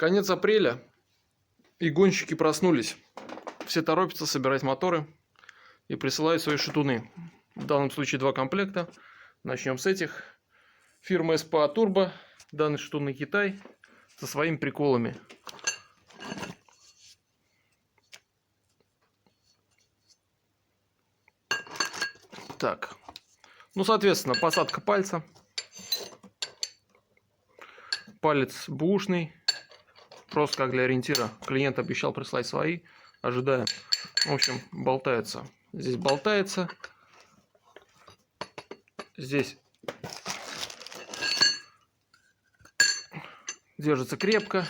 Конец апреля, и гонщики проснулись. Все торопятся собирать моторы и присылают свои шатуны. В данном случае 2 комплекта. Начнем с этих. Фирма SPA Turbo. Данный шатун на Китай со своими приколами. Так. Ну, соответственно, посадка пальца. Палец бушный. Просто как для ориентира. Клиент обещал прислать свои. Ожидаем. В общем, болтается. Здесь болтается. Здесь держится крепко.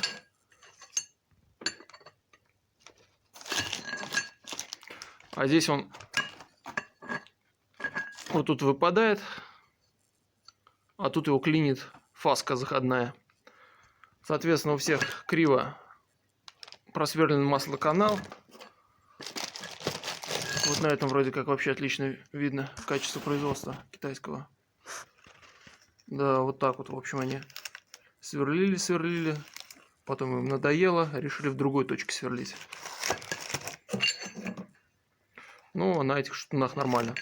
А здесь он вот тут выпадает. А тут его клинит фаска заходная. Соответственно, у всех криво просверлен маслоканал. Вот на этом вроде как вообще отлично видно качество производства китайского. Да, вот так вот, в общем, они сверлили. Потом им надоело, решили в другой точке сверлить. Ну, на этих шатунах нормально.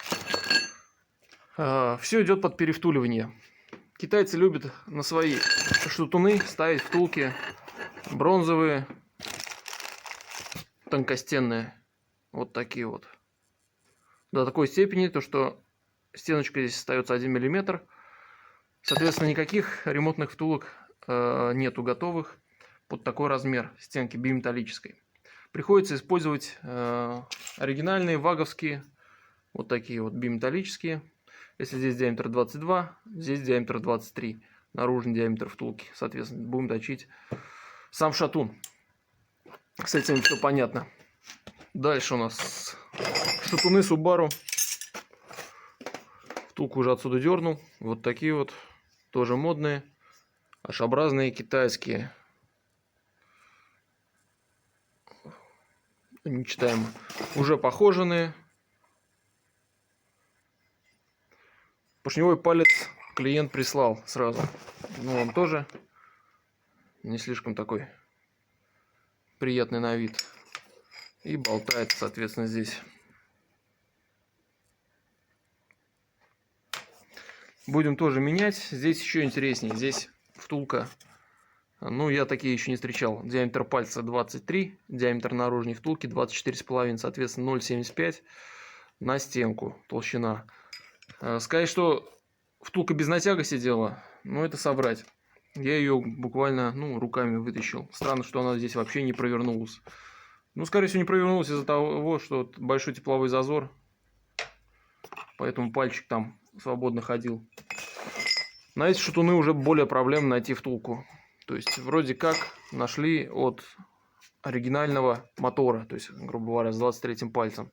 Все идет под перевтуливание. Китайцы любят на свои шатуны ставить втулки бронзовые, тонкостенные. Вот такие вот. До такой степени, то что стеночка здесь остается 1 мм. Соответственно, никаких ремонтных втулок нету готовых под такой размер стенки биметаллической. Приходится использовать оригинальные ваговские, вот такие вот биметаллические. Если здесь диаметр 22, здесь диаметр 23. Наружный диаметр втулки. Соответственно, будем точить сам шатун. С этим все понятно. Дальше у нас шатуны Subaru. Втулку уже отсюда дернул. Вот такие вот. Тоже модные. H-образные китайские. Не читаем. Уже похоженные. Поршневой палец клиент прислал сразу. Ну, он тоже не слишком такой приятный на вид. И болтает, соответственно, здесь. Будем тоже менять. Здесь еще интереснее. Здесь втулка. Ну, я такие еще не встречал. Диаметр пальца 23. Диаметр наружной втулки 24,5. Соответственно, 0,75 на стенку толщина. Сказать, что втулка без натяга сидела, ну, это соврать. Я ее буквально, руками вытащил. Странно, что она здесь вообще не провернулась. Ну, скорее всего, не провернулась из-за того, что большой тепловой зазор. Поэтому пальчик там свободно ходил. На эти шатуны уже более проблемно найти втулку. То есть, вроде как нашли от оригинального мотора. То есть, грубо говоря, с 23-м пальцем.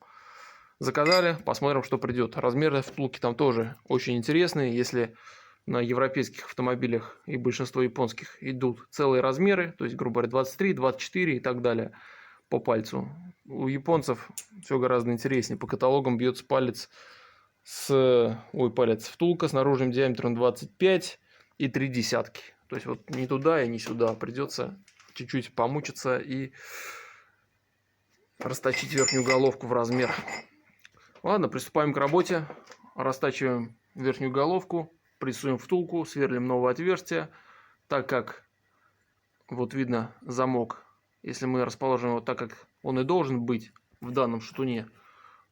Заказали, посмотрим, что придет. Размеры втулки там тоже очень интересные. Если на европейских автомобилях и большинство японских идут целые размеры, то есть, грубо говоря, 23, 24 и так далее по пальцу. У японцев все гораздо интереснее. По каталогам бьется палец втулка с наружным диаметром 25 и 0,3. То есть вот ни туда и ни сюда. Придется чуть-чуть помучиться и расточить верхнюю головку в размер. Ладно, приступаем к работе. Растачиваем верхнюю головку, прессуем втулку, сверлим новое отверстие. Так как вот видно замок, если мы расположим его так, как он и должен быть в данном шатуне,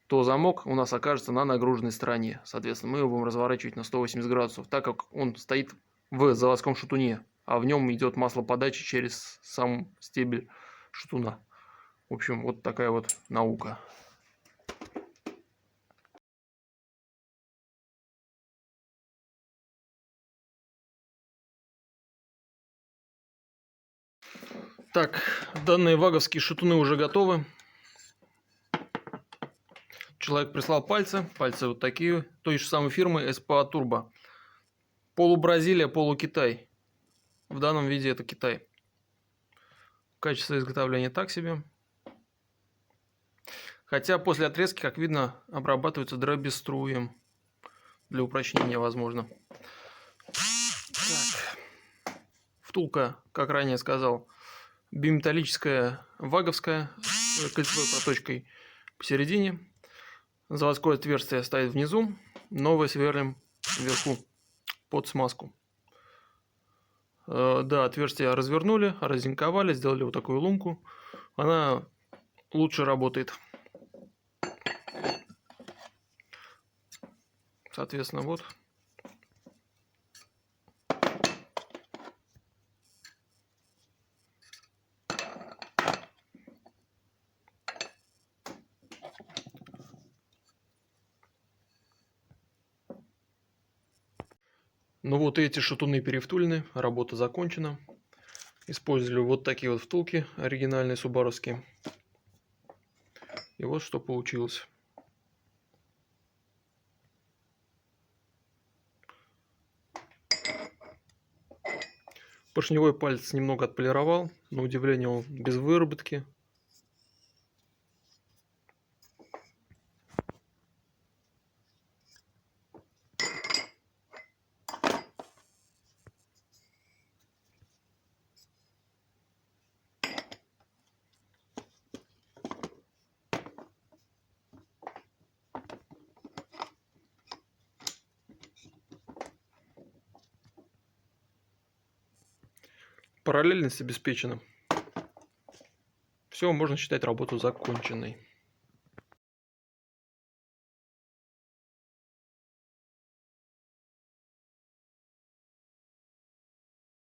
то замок у нас окажется на нагруженной стороне. Соответственно, мы его будем разворачивать на 180 градусов, так как он стоит в заводском шатуне, а в нем идет маслоподача через сам стебель шатуна. В общем, вот такая вот наука. Так, данные ваговские шатуны уже готовы. Человек прислал пальцы. Пальцы вот такие. Той же самой фирмы SPA Turbo. Полубразилия, полукитай. В данном виде это Китай. Качество изготовления так себе. Хотя после отрезки, как видно, обрабатывается дробеструем. Для упрочнения, возможно. Так. Втулка, как ранее сказал, Биметаллическая ваговская с кольцевой проточкой посередине. Заводское отверстие стоит внизу. Новое сверлим вверху под смазку. Да, отверстие развернули, раззинковали, сделали вот такую лунку. Она лучше работает. Соответственно, вот. Ну вот эти шатуны перевтулены, работа закончена. Использовали вот такие вот втулки, оригинальные субаровские. И вот что получилось. Поршневой палец немного отполировал, на удивление он без выработки. Параллельность обеспечена. Все, можно считать работу законченной.